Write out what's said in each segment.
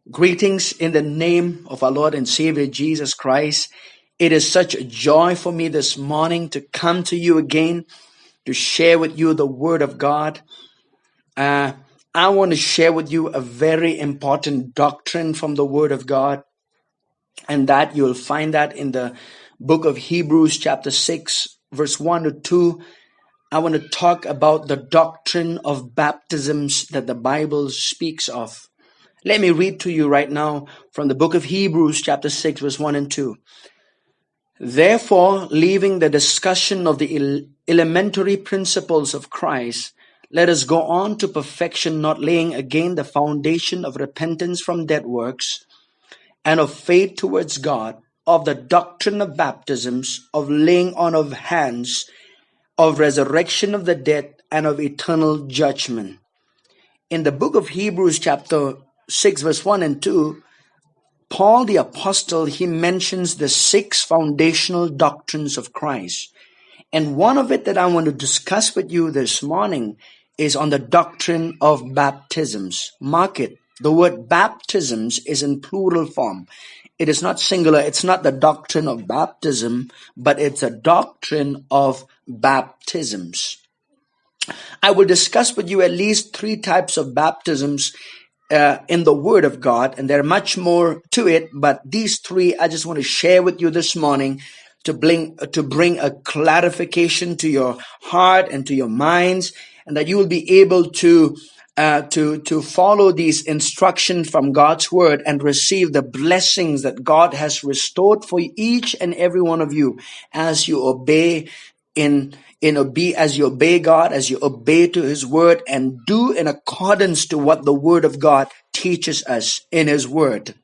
Greetings in the name of our Lord and Savior Jesus Christ. It is such a joy for me this morning to come to you again to share with you the Word of God. I want to share with you a very important doctrine from the Word of God, and that you'll find that in the book of Hebrews chapter 6, verse 1 to 2. I want to talk about the doctrine of baptisms that the Bible speaks of. Let me read to you right now from the book of Hebrews chapter 6 verse 1 and 2. Therefore, leaving the discussion of the elementary principles of Christ, let us go on to perfection, not laying again the foundation of repentance from dead works and of faith towards God, of the doctrine of baptisms, of laying on of hands, of resurrection of the dead, and of eternal judgment. In the book of Hebrews chapter 6 verse 1 and 2, Paul the apostle, he mentions the 6 foundational doctrines of Christ. And one of it that I want to discuss with you this morning is on the doctrine of baptisms. Mark it. The word baptisms is in plural form. It is not singular. It's not the doctrine of baptism, but it's a doctrine of baptisms. I will discuss with you at least 3 types of baptisms in the Word of God, and there are much more to it, but these 3 I just want to share with you this morning to bring a clarification to your heart and to your minds, and that you will be able to follow these instructions from God's Word and receive the blessings that God has restored for each and every one of you as you obey as you obey God, as you obey to His Word and do in accordance to what the Word of God teaches us in His Word.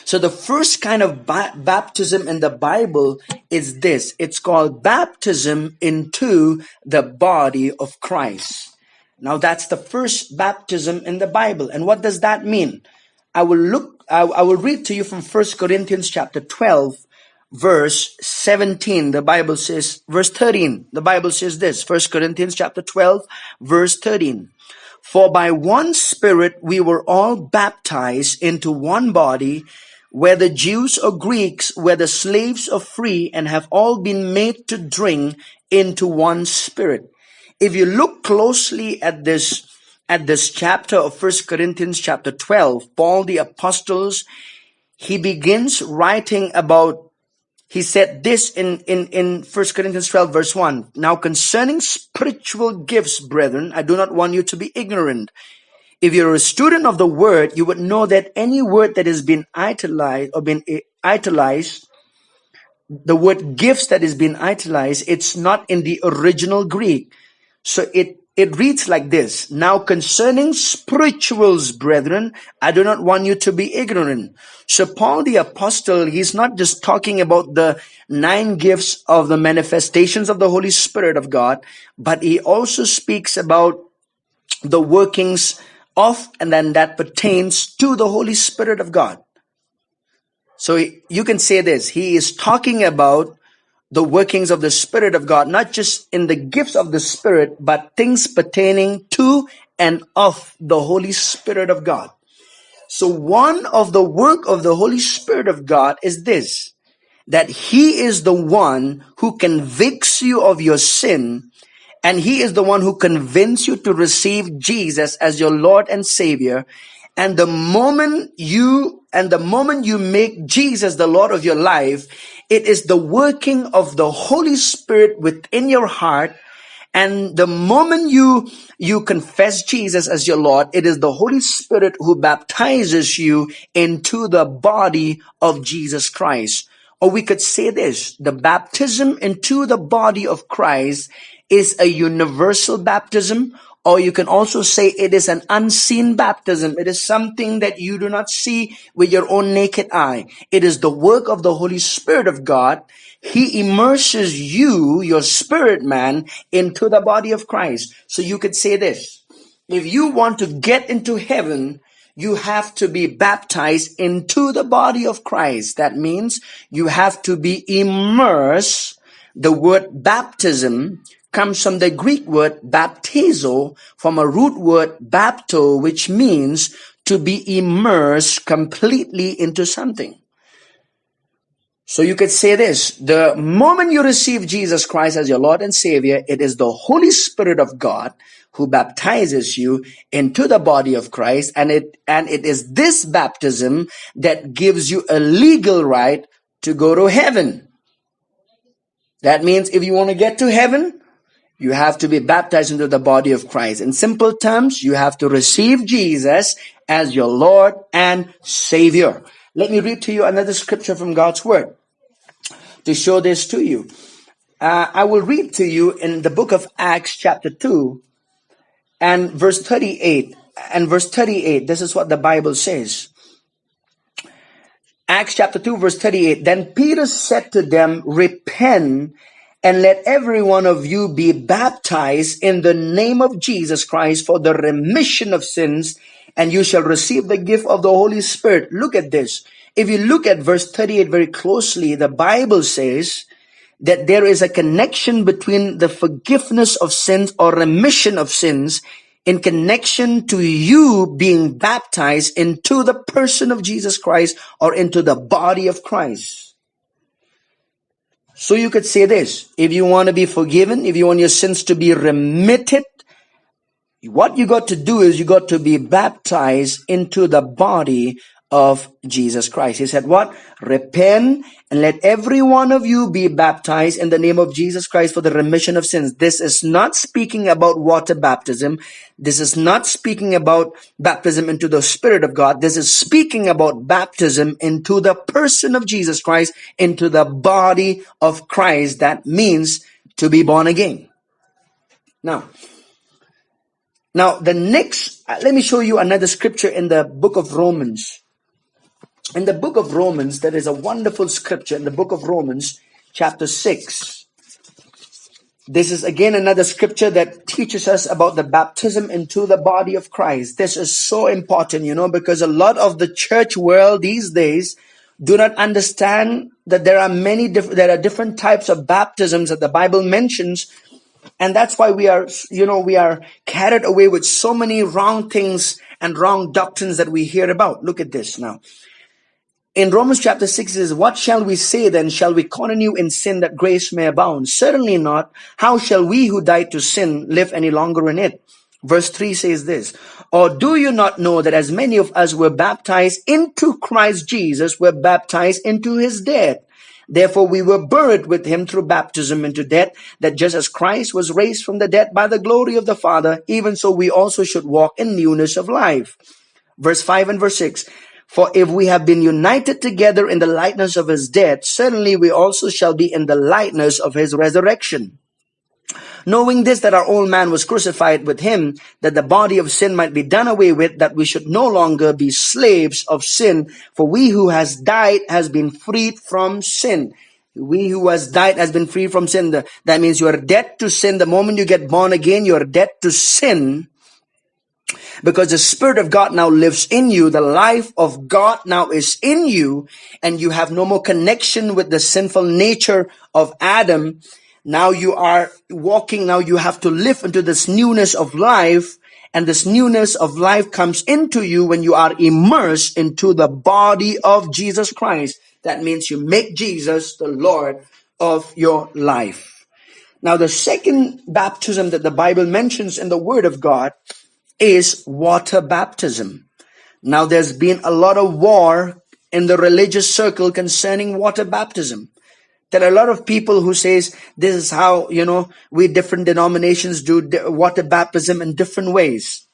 So the first kind of baptism in the Bible is this. It's called baptism into the body of Christ. Now that's the first baptism in the Bible. And what does that mean? I will read to you from 1 Corinthians chapter 12, verse 17. The Bible says, verse 13. The Bible says this, 1 Corinthians chapter 12, verse 13. For by one Spirit we were all baptized into one body, whether Jews or Greeks, whether slaves or free, and have all been made to drink into one Spirit. If you look closely at this chapter of 1 Corinthians chapter 12, Paul the apostle, he begins writing about, he said this in 1 Corinthians 12 verse 1. Now concerning spiritual gifts, brethren, I do not want you to be ignorant. If you're a student of the word, you would know that any word that has been italicized, the word gifts that has been italicized, it's not in the original Greek. So it reads like this. Now concerning spirituals, brethren, I do not want you to be ignorant. So Paul the apostle, he's not just talking about the 9 gifts of the manifestations of the Holy Spirit of God, but he also speaks about the workings of, and then that pertains to the Holy Spirit of God. So you can say this, he is talking about the workings of the Spirit of God, not just in the gifts of the Spirit, but things pertaining to and of the Holy Spirit of God. So one of the work of the Holy Spirit of God is this, that He is the one who convicts you of your sin, and He is the one who convinces you to receive Jesus as your Lord and Savior. And the moment you make Jesus the Lord of your life, it is the working of the Holy Spirit within your heart. And the moment you confess Jesus as your Lord, it is the Holy Spirit who baptizes you into the body of Jesus Christ. Or we could say this, the baptism into the body of Christ is a universal baptism, or you can also say it is an unseen baptism. It is something that you do not see with your own naked eye. It is the work of the Holy Spirit of God. He immerses you, your spirit man, into the body of Christ. So you could say this, if you want to get into heaven, you have to be baptized into the body of Christ. That means you have to be immersed. The word baptism comes from the Greek word baptizo, from a root word bapto, which means to be immersed completely into something. So you could say this: the moment you receive Jesus Christ as your Lord and Savior, it is the Holy Spirit of God who baptizes you into the body of Christ, and it is this baptism that gives you a legal right to go to heaven. That means if you want to get to heaven, you have to be baptized into the body of Christ. In simple terms, you have to receive Jesus as your Lord and Savior. Let me read to you another scripture from God's Word to show this to you. I will read to you in the book of Acts chapter 2 and verse 38. And verse 38, this is what the Bible says. Acts chapter 2 verse 38. Then Peter said to them, repent and let every one of you be baptized in the name of Jesus Christ for the remission of sins, and you shall receive the gift of the Holy Spirit. Look at this. If you look at verse 38 very closely, the Bible says that there is a connection between the forgiveness of sins or remission of sins in connection to you being baptized into the person of Jesus Christ or into the body of Christ. So you could say this: if you want to be forgiven, if you want your sins to be remitted, what you got to do is you got to be baptized into the body of Jesus Christ. He said what? Repent and let every one of you be baptized in the name of Jesus Christ for the remission of sins. This is not speaking about water baptism. This is not speaking about baptism into the Spirit of God. This is speaking about baptism into the person of Jesus Christ, into the body of Christ. That means to be born again. Now, the next, let me show you another scripture in the book of Romans. In the book of Romans, there is a wonderful scripture in the book of Romans, chapter 6. This is again another scripture that teaches us about the baptism into the body of Christ. This is so important, because a lot of the church world these days do not understand that there are different types of baptisms that the Bible mentions. And that's why we are carried away with so many wrong things and wrong doctrines that we hear about. Look at this now. In Romans chapter 6 it says, what shall we say then? Shall we continue in sin that grace may abound? Certainly not. How shall we who died to sin live any longer in it? Verse 3 says this, or do you not know that as many of us were baptized into Christ Jesus, were baptized into his death? Therefore we were buried with him through baptism into death, that just as Christ was raised from the dead by the glory of the Father, even so we also should walk in newness of life. Verse 5 and verse 6. For if we have been united together in the likeness of his death, certainly we also shall be in the likeness of his resurrection. Knowing this, that our old man was crucified with him, that the body of sin might be done away with, that we should no longer be slaves of sin. For we who has died has been freed from sin. We who has died has been freed from sin. That means you are dead to sin. The moment you get born again, you are dead to sin. Because the Spirit of God now lives in you. The life of God now is in you. And you have no more connection with the sinful nature of Adam. Now you are walking, now you have to live into this newness of life. And this newness of life comes into you when you are immersed into the body of Jesus Christ. That means you make Jesus the Lord of your life. Now the second baptism that the Bible mentions in the Word of God is water baptism. Now there's been a lot of war in the religious circle concerning water baptism. There are a lot of people who says this is how, we different denominations do water baptism in different ways.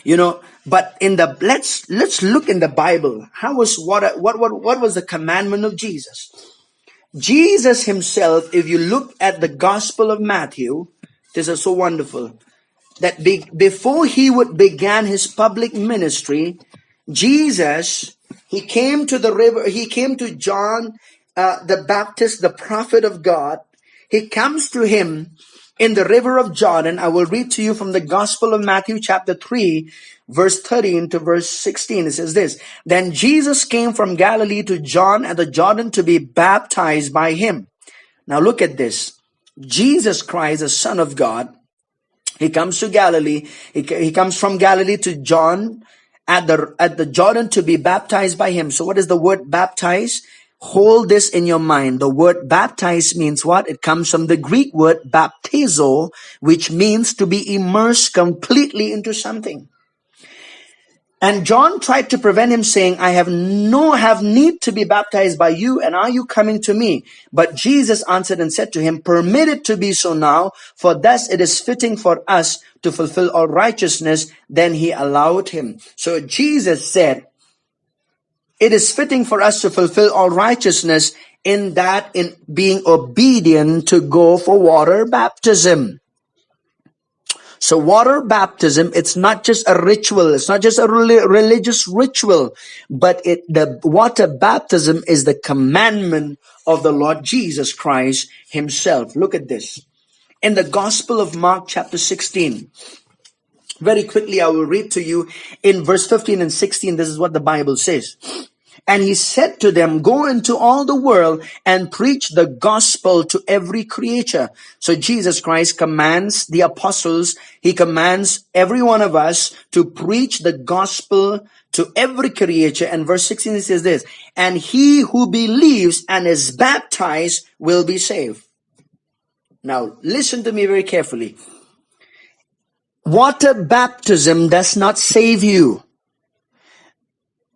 But let's look in the Bible. How was what was the commandment of Jesus? Jesus himself, if you look at the Gospel of Matthew, this is so wonderful, that before he began his public ministry, Jesus, he came to the river, he came to John the Baptist, the prophet of God. He comes to him in the river of Jordan. I will read to you from the Gospel of Matthew chapter 3, verse 13 to verse 16. It says this, then Jesus came from Galilee to John at the Jordan to be baptized by him. Now look at this. Jesus Christ, the Son of God, he comes to Galilee. He comes from Galilee to John at the Jordan to be baptized by him. So what is the word baptize? Hold this in your mind. The word baptize means what? It comes from the Greek word baptizo, which means to be immersed completely into something. And John tried to prevent him, saying, I have need to be baptized by you, and are you coming to me? But Jesus answered and said to him, permit it to be so now, for thus it is fitting for us to fulfill all righteousness. Then he allowed him. So Jesus said, it is fitting for us to fulfill all righteousness in being obedient to go for water baptism. So water baptism, it's not just a ritual. It's not just a religious ritual, but the water baptism is the commandment of the Lord Jesus Christ himself. Look at this. In the Gospel of Mark chapter 16, very quickly I will read to you in verse 15 and 16. This is what the Bible says. And he said to them, go into all the world and preach the gospel to every creature. So Jesus Christ commands the apostles, he commands every one of us to preach the gospel to every creature. And verse 16 it says this, and he who believes and is baptized will be saved. Now listen to me very carefully. Water baptism does not save you.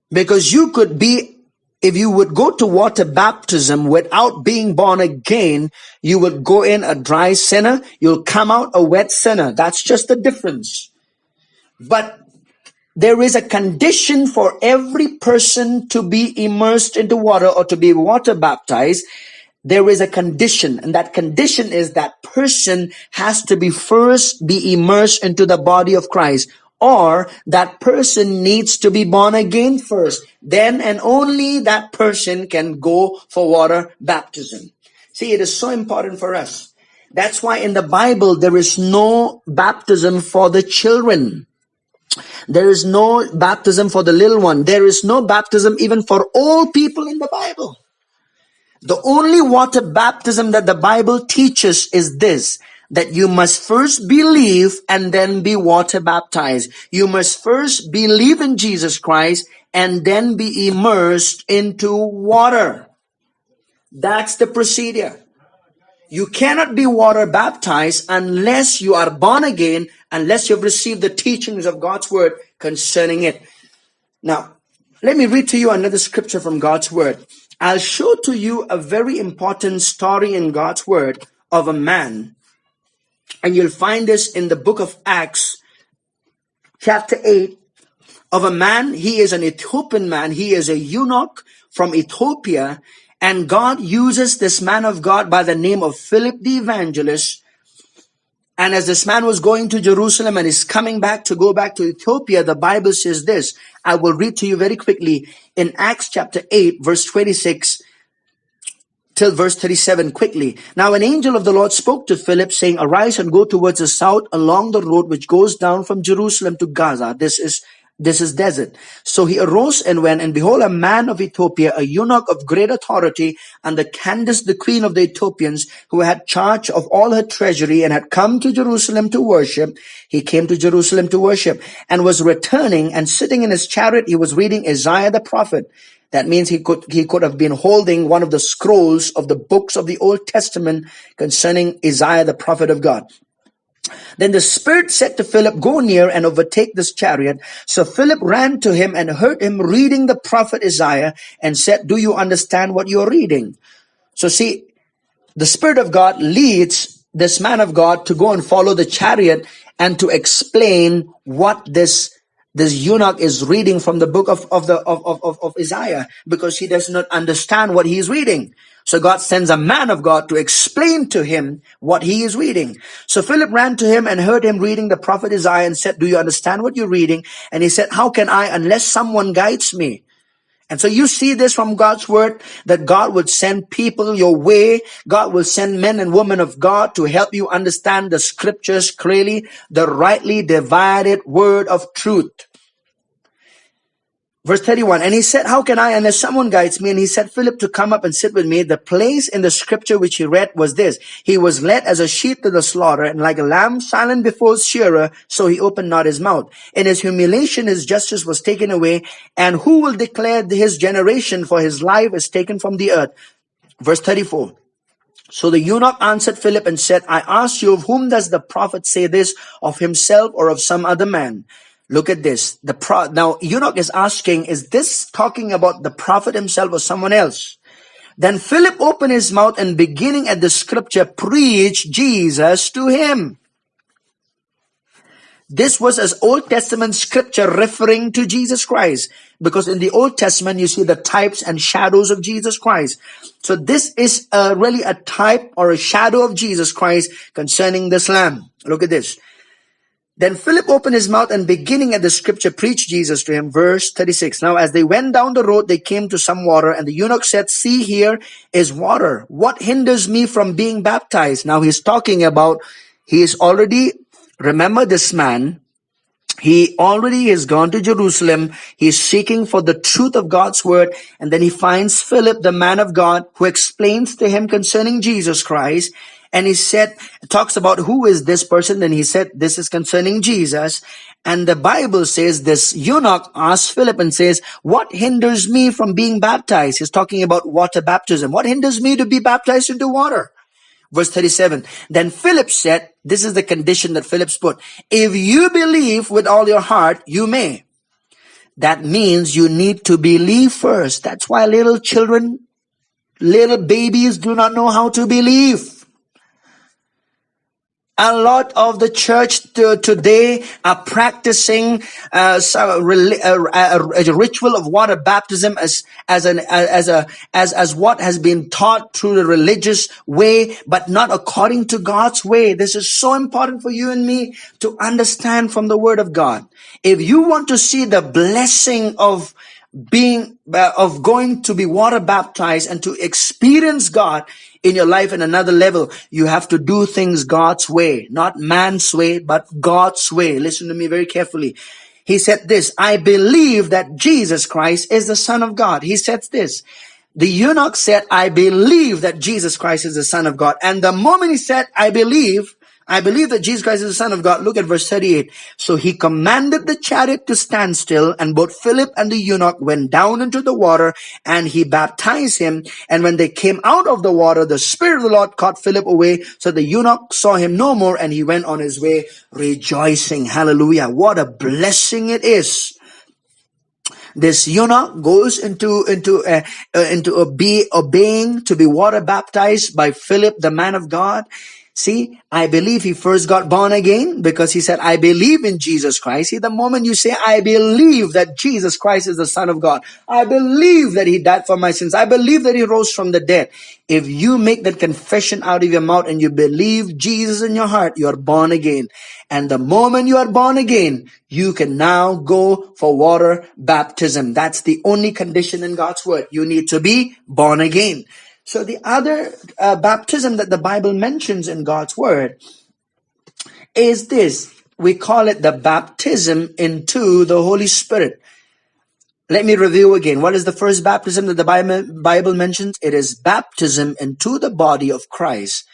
Because you could be, if you would go to water baptism without being born again, you would go in a dry sinner, you'll come out a wet sinner. That's just the difference. But there is a condition for every person to be immersed into water or to be water baptized. There is a condition, and that condition is that person has to be immersed into the body of Christ. Or that person needs to be born again first. Then and only that person can go for water baptism. See, it is so important for us. That's why in the Bible, there is no baptism for the children. There is no baptism for the little one. There is no baptism even for all people in the Bible. The only water baptism that the Bible teaches is this, that you must first believe and then be water baptized. You must first believe in Jesus Christ and then be immersed into water. That's the procedure. You cannot be water baptized unless you are born again, unless you've received the teachings of God's word concerning it. Now, let me read to you another scripture from God's word. I'll show to you a very important story in God's word of a man. And you'll find this in the book of Acts, chapter 8, of a man. He is an Ethiopian man. He is a eunuch from Ethiopia. And God uses this man of God by the name of Philip the evangelist. And as this man was going to Jerusalem and is coming back to go back to Ethiopia, the Bible says this. I will read to you very quickly in Acts chapter 8, verse 26 till verse 37 quickly. Now an angel of the Lord spoke to Philip, saying, arise and go towards the south along the road which goes down from Jerusalem to Gaza. This is desert. So he arose and went, and behold, a man of Ethiopia, a eunuch of great authority, under Candace, the queen of the Ethiopians, who had charge of all her treasury and had come to Jerusalem to worship. He came to Jerusalem to worship and was returning, and sitting in his chariot, he was reading Isaiah the prophet. That means he could have been holding one of the scrolls of the books of the Old Testament concerning Isaiah, the prophet of God. Then the Spirit said to Philip, go near and overtake this chariot. So Philip ran to him and heard him reading the prophet Isaiah and said, do you understand what you're reading? So see, the Spirit of God leads this man of God to go and follow the chariot and to explain what this eunuch is reading from the book of Isaiah, because he does not understand what he is reading. So God sends a man of God to explain to him what he is reading. So Philip ran to him and heard him reading the prophet Isaiah and said, do you understand what you're reading? And he said, how can I unless someone guides me? And so you see this from God's word, that God would send people your way. God will send men and women of God to help you understand the scriptures clearly, the rightly divided word of truth. Verse 31, and he said, how can I, unless someone guides me? And he said, Philip, to come up and sit with me. The place in the scripture which he read was this: he was led as a sheep to the slaughter, and like a lamb silent before his shearer, so he opened not his mouth. In his humiliation, his justice was taken away. And who will declare his generation? For his life is taken from the earth. Verse 34. So the eunuch answered Philip and said, I ask you, of whom does the prophet say this, of himself or of some other man? Look at this. Now eunuch is asking, is this talking about the prophet himself or someone else? Then Philip opened his mouth and beginning at the scripture, preached Jesus to him. This was as Old Testament scripture referring to Jesus Christ, because in the Old Testament you see the types and shadows of Jesus Christ. So this is really a type or a shadow of Jesus Christ concerning this lamb. Look at this. Then Philip opened his mouth and beginning at the scripture preached Jesus to him. Verse 36. Now as they went down the road, they came to some water, and the eunuch said, see, here is water. What hinders me from being baptized? Now he's talking about, he is already, remember this man, he already has gone to Jerusalem. He's seeking for the truth of God's word. And then he finds Philip, the man of God, who explains to him concerning Jesus Christ. And he said, talks about who is this person. Then he said, this is concerning Jesus. And the Bible says this eunuch asks Philip and says, what hinders me from being baptized? He's talking about water baptism. What hinders me to be baptized into water? Verse 37, then Philip said, this is the condition that Philip's put, if you believe with all your heart, you may. That means you need to believe first. That's why little children, little babies do not know how to believe. A lot of the church today are practicing a ritual of water baptism as what has been taught through the religious way, but not according to God's way. This is so important for you and me to understand from the Word of God. If you want to see the blessing of going to be water baptized and to experience God in your life in another level, you have to do things God's way, not man's way, but God's way. Listen to me very carefully. He said this, I believe that Jesus Christ is the Son of God. He said this. The eunuch said, I believe that Jesus Christ is the Son of God. And the moment he said, I believe that Jesus Christ is the Son of God. Look at verse 38. So he commanded the chariot to stand still, and both Philip and the eunuch went down into the water, and he baptized him. And when they came out of the water, the Spirit of the Lord caught Philip away. So the eunuch saw him no more, and he went on his way rejoicing. Hallelujah. What a blessing it is. This eunuch goes into obeying to be water baptized by Philip, the man of God. See, I believe he first got born again because he said, I believe in Jesus Christ. See, the moment you say, I believe that Jesus Christ is the Son of God, I believe that he died for my sins, I believe that he rose from the dead. If you make that confession out of your mouth and you believe Jesus in your heart, you are born again. And the moment you are born again, you can now go for water baptism. That's the only condition in God's word. You need to be born again. So the other baptism that the Bible mentions in God's word is this. We call it the baptism into the Holy Spirit. Let me review again. What is the first baptism that the Bible mentions? It is baptism into the body of Christ.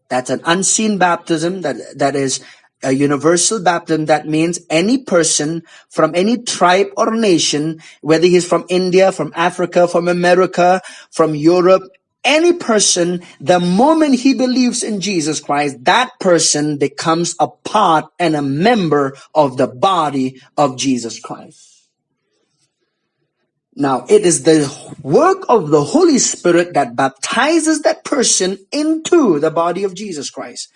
That's an unseen baptism. That is a universal baptism. That means any person from any tribe or nation, whether he's from India, from Africa, from America, from Europe, any person, the moment he believes in Jesus Christ, that person becomes a part and a member of the body of Jesus Christ. Now, it is the work of the Holy Spirit that baptizes that person into the body of Jesus Christ.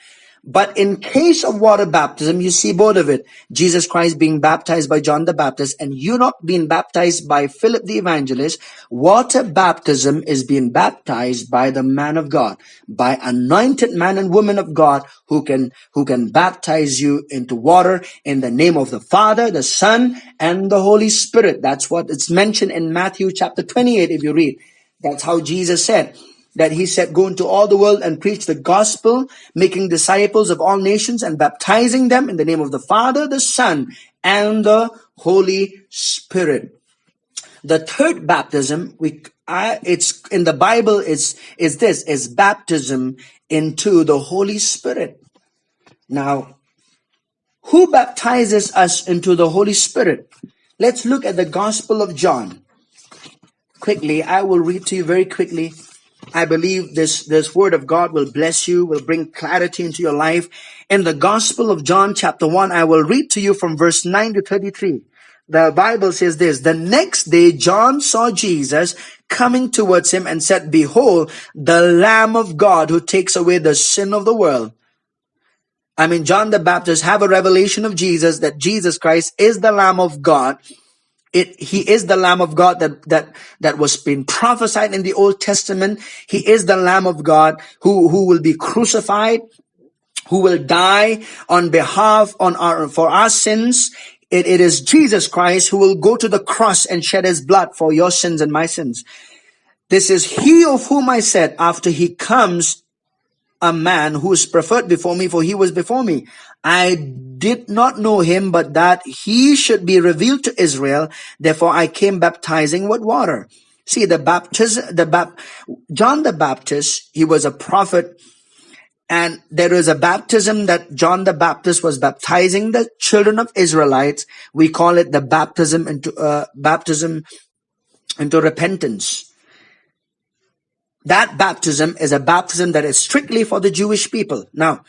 But in case of water baptism, you see both of it. Jesus Christ being baptized by John the Baptist and eunuch being baptized by Philip the Evangelist. Water baptism is being baptized by the man of God, by anointed man and woman of God who can baptize you into water in the name of the Father, the Son, and the Holy Spirit. That's what it's mentioned in Matthew chapter 28 if you read. That's how Jesus said. That he said, go into all the world and preach the gospel, making disciples of all nations and baptizing them in the name of the Father, the Son, and the Holy Spirit. The third baptism, it's in the Bible, is baptism into the Holy Spirit. Now, who baptizes us into the Holy Spirit? Let's look at the Gospel of John. Quickly, I will read to you very quickly. I believe this word of God will bless you, will bring clarity into your life. In the Gospel of John chapter 1, I will read to you from verse 9 to 33. The Bible says this: the next day John saw Jesus coming towards him and said, "Behold, the Lamb of God who takes away the sin of the world." John the Baptist have a revelation of Jesus, that Jesus Christ is the Lamb of God. He is the Lamb of God that was been prophesied in the Old Testament. He is the Lamb of God who will be crucified, who will die on behalf for our sins. It is Jesus Christ who will go to the cross and shed his blood for your sins and my sins. This is he of whom I said, after he comes a man who is preferred before me, for he was before me. I did not know him, but that he should be revealed to Israel. Therefore I came baptizing with water. See, John the Baptist, he was a prophet. And there is a baptism that John the Baptist was baptizing the children of Israelites. We call it the baptism into repentance. That baptism is a baptism that is strictly for the Jewish people. Now,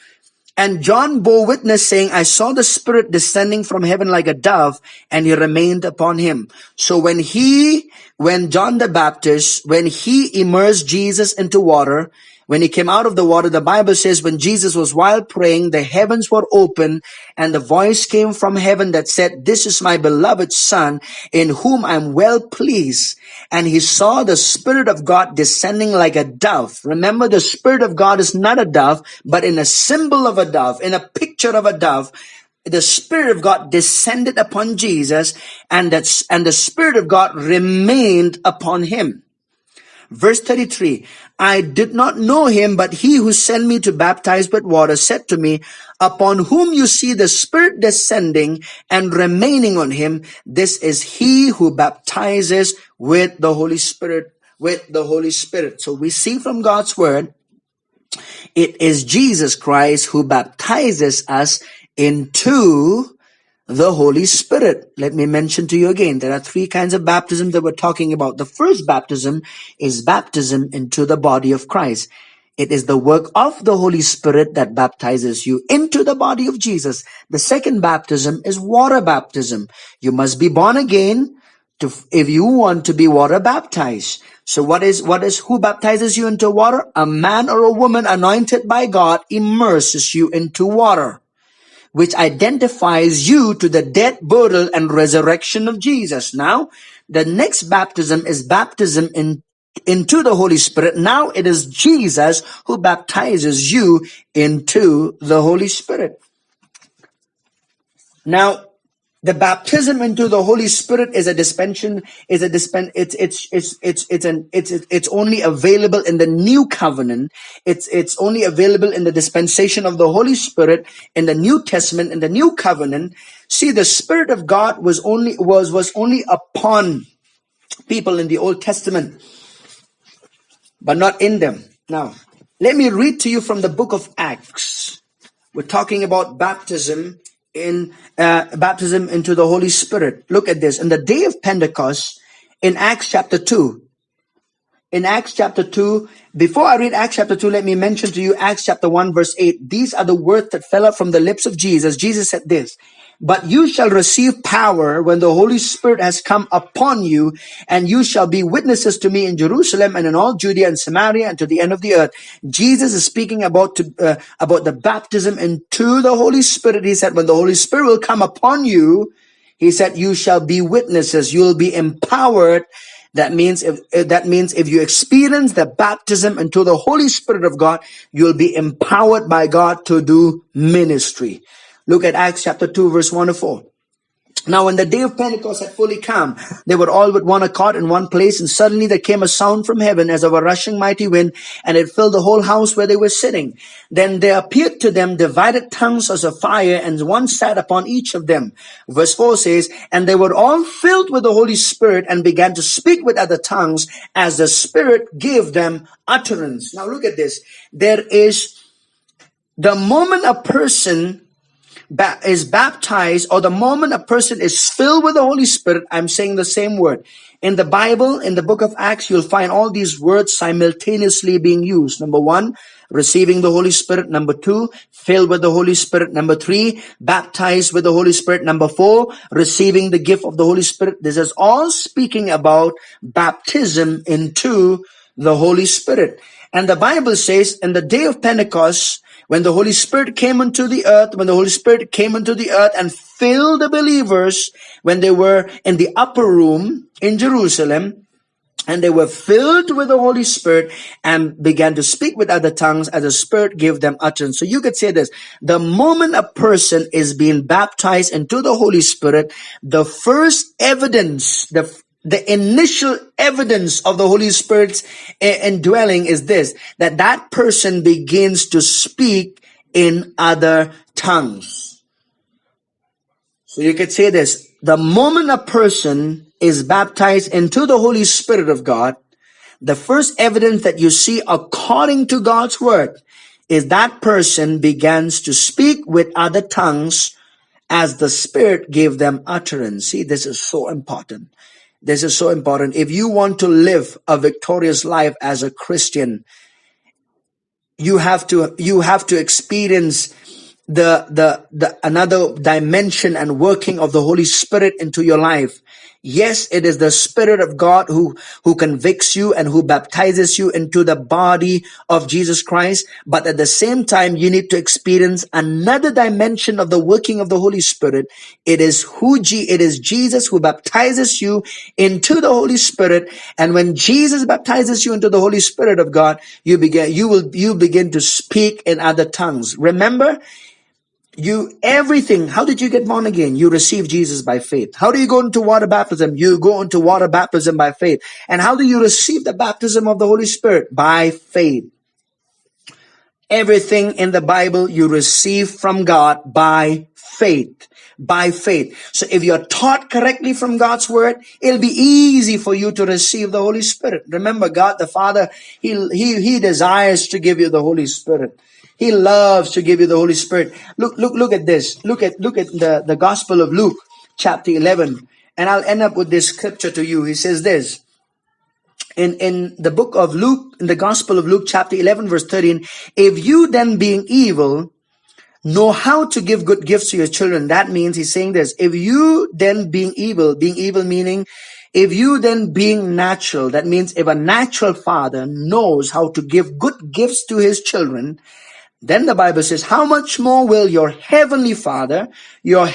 and John bore witness, saying, I saw the Spirit descending from heaven like a dove, and he remained upon him. So when John the Baptist, when he immersed Jesus into water, when he came out of the water, the Bible says when Jesus was while praying, the heavens were open and the voice came from heaven that said, "This is my beloved Son, in whom I am well pleased." And he saw the Spirit of God descending like a dove. Remember, the Spirit of God is not a dove, but in a symbol of a dove, in a picture of a dove. The Spirit of God descended upon Jesus, and the Spirit of God remained upon him. Verse 33, I did not know him, but he who sent me to baptize with water said to me, upon whom you see the Spirit descending and remaining on him, this is he who baptizes with the Holy Spirit, So we see from God's word, it is Jesus Christ who baptizes us into the Holy Spirit. Let me mention to you again, there are three kinds of baptism that we're talking about. The first baptism is baptism into the body of Christ. It is the work of the Holy Spirit that baptizes you into the body of Jesus. The second baptism is water baptism. You must be born again if you want to be water baptized. So who baptizes you into water? A man or a woman anointed by God immerses you into water, which identifies you to the death, burial, and resurrection of Jesus. Now, the next baptism is baptism into the Holy Spirit. Now it is Jesus who baptizes you into the Holy Spirit. Now, the baptism into the Holy Spirit is it's only available in the new covenant. It's only available in the dispensation of the Holy Spirit in the New Testament, in the new covenant. See, the Spirit of God was only upon people in the Old Testament, but not in them. Now, let me read to you from the book of Acts. We're talking about baptism into the Holy Spirit. Look at this. In the day of Pentecost, in Acts chapter 2. In Acts chapter 2, before I read Acts chapter 2, let me mention to you Acts chapter 1 verse 8. These are the words that fell out from the lips of Jesus. Jesus said this, but you shall receive power when the Holy Spirit has come upon you, and you shall be witnesses to me in Jerusalem and in all Judea and Samaria and to the end of the earth. Jesus is speaking about the baptism into the Holy Spirit. He said, when the Holy Spirit will come upon you, he said, you shall be witnesses. You will be empowered. That means if you experience the baptism into the Holy Spirit of God, you'll be empowered by God to do ministry. Look at Acts chapter 2 verse 1 to 4. Now, when the day of Pentecost had fully come, they were all with one accord in one place, and suddenly there came a sound from heaven as of a rushing mighty wind, and it filled the whole house where they were sitting. Then there appeared to them divided tongues as of fire, and one sat upon each of them. Verse 4 says, and they were all filled with the Holy Spirit and began to speak with other tongues as the Spirit gave them utterance. Now look at this. There is the moment a person is baptized, or the moment a person is filled with the Holy Spirit. I'm saying the same word. In the Bible, in the book of Acts, you'll find all these words simultaneously being used. Number one, receiving the Holy Spirit. Number two, filled with the Holy Spirit. Number three, baptized with the Holy Spirit. Number four, receiving the gift of the Holy Spirit. This is all speaking about baptism into the Holy Spirit. And the Bible says in the day of Pentecost, when the Holy Spirit came into the earth, and filled the believers, when they were in the upper room in Jerusalem, and they were filled with the Holy Spirit and began to speak with other tongues as the Spirit gave them utterance. So you could say this: the moment a person is being baptized into the Holy Spirit, the first evidence, the initial evidence of the Holy Spirit's indwelling is this, that person begins to speak in other tongues. So you could say this: the moment a person is baptized into the Holy Spirit of God, the first evidence that you see according to God's word is that person begins to speak with other tongues as the Spirit gave them utterance. See, this is so important. This is so important. If you want to live a victorious life as a Christian, you have to experience the another dimension and working of the Holy Spirit into your life. Yes, it is the Spirit of God who convicts you and who baptizes you into the body of Jesus Christ. But at the same time, you need to experience another dimension of the working of the Holy Spirit. It is Jesus who baptizes you into the Holy Spirit. And when Jesus baptizes you into the Holy Spirit of God, you begin to speak in other tongues. Remember, how did you get born again? You receive Jesus by faith. How do you go into water baptism? You go into water baptism by faith. And how do you receive the baptism of the Holy Spirit? By faith. Everything in the Bible you receive from God by faith. By faith. So if you're taught correctly from God's word, it'll be easy for you to receive the Holy Spirit. Remember, God the Father, He desires to give you the Holy Spirit. He loves to give you the Holy Spirit. Look at this. Look at the Gospel of Luke, chapter 11. And I'll end up with this scripture to you. He says this. In the book of Luke, in the Gospel of Luke, chapter 11, verse 13, if you then being evil know how to give good gifts to your children, that means he's saying this: if you then being evil meaning, if you then being natural, that means if a natural father knows how to give good gifts to his children, then the Bible says, how much more will your heavenly Father give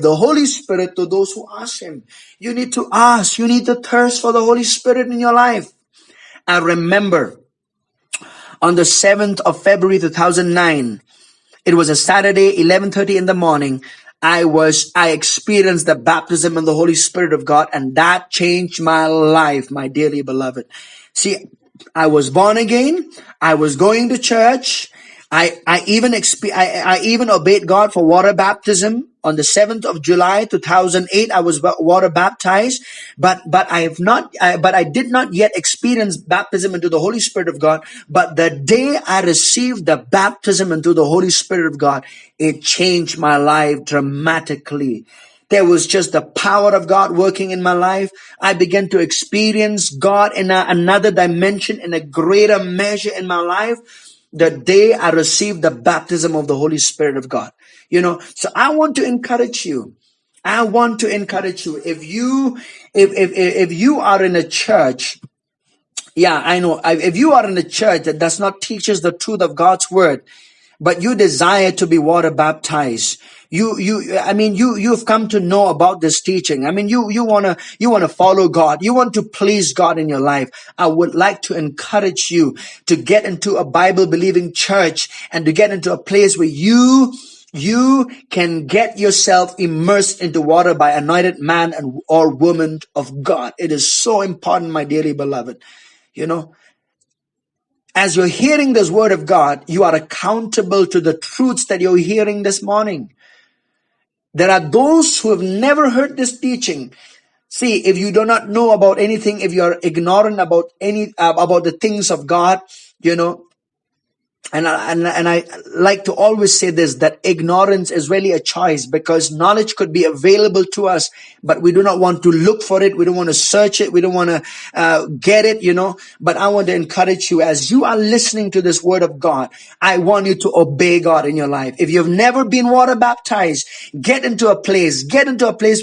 the Holy Spirit to those who ask him? You need to ask. You need to thirst for the Holy Spirit in your life. I remember on the 7th of February 2009, it was a Saturday, 11:30 in the morning. I experienced the baptism in the Holy Spirit of God, and that changed my life, my dearly beloved. See, I was born again. I was going to church. I even obeyed God for water baptism. On the 7th of July 2008, I was water baptized, but I did not yet experience baptism into the Holy Spirit of God. But the day I received the baptism into the Holy Spirit of God, it changed my life dramatically. There was just the power of God working in my life. I began to experience God in another dimension, in a greater measure in my life, the day I received the baptism of the Holy Spirit of God. So I want to encourage you. If you are in a church, I know. If you are in a church that does not teach us the truth of God's word, but you desire to be water baptized, you've come to know about this teaching. You want to follow God. You want to please God in your life. I would like to encourage you to get into a Bible believing church and to get into a place where you You can get yourself immersed into water by anointed man or woman of God. It is so important, my dearly beloved. You know, as you're hearing this word of God, you are accountable to the truths that you're hearing this morning. There are those who have never heard this teaching. See, if you do not know about anything, if you are ignorant about about the things of God, you know, and I like to always say this, that ignorance is really a choice, because knowledge could be available to us, but we do not want to look for it. We don't want to search it. We don't want to get it, you know. But I want to encourage you, as you are listening to this word of God, I want you to obey God in your life. If you've never been water baptized, get into a place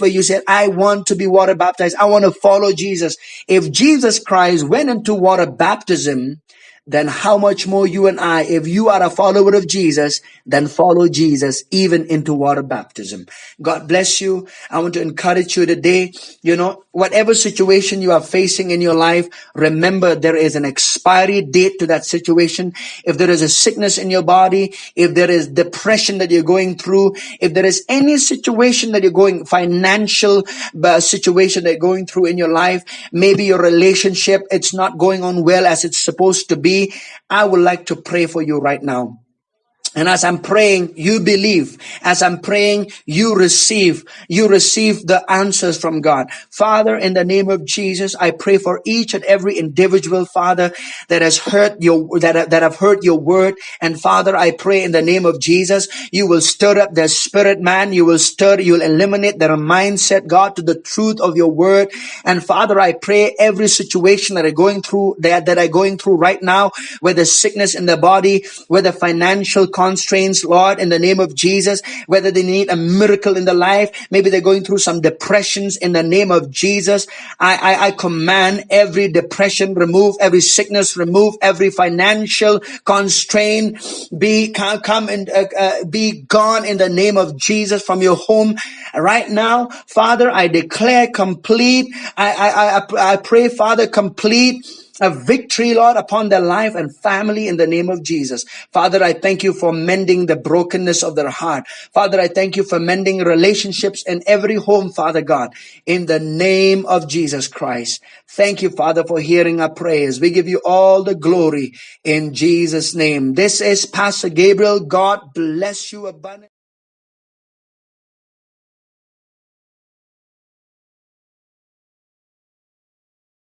where you say, I want to be water baptized. I want to follow Jesus. If Jesus Christ went into water baptism, then how much more you and I, if you are a follower of Jesus, then follow Jesus even into water baptism. God bless you. I want to encourage you today, you know, whatever situation you are facing in your life, remember there is an expiry date to that situation. If there is a sickness in your body, if there is depression that you're going through, if there is any situation that you're going, financial situation that you're going through in your life, maybe your relationship, it's not going on well as it's supposed to be, I would like to pray for you right now. And as I'm praying, you believe. As I'm praying, you receive the answers from God. Father, in the name of Jesus, I pray for each and every individual, Father, that has heard that have heard your word. And Father, I pray in the name of Jesus, you will stir up their spirit, man. You'll eliminate their mindset, God, to the truth of your word. And Father, I pray every situation that are going through, that are going through right now, whether sickness in the body, whether financial constraints, Lord, in the name of Jesus, whether they need a miracle in their life, maybe they're going through some depressions, in the name of Jesus, I command every depression remove, every sickness remove, every financial constraint be gone in the name of Jesus from your home right now. Father, I declare complete, I pray, Father, complete a victory, Lord, upon their life and family in the name of Jesus. Father, I thank you for mending the brokenness of their heart. Father, I thank you for mending relationships in every home, Father God, in the name of Jesus Christ. Thank you, Father, for hearing our prayers. We give you all the glory in Jesus' name. This is Pastor Gabriel. God bless you abundantly.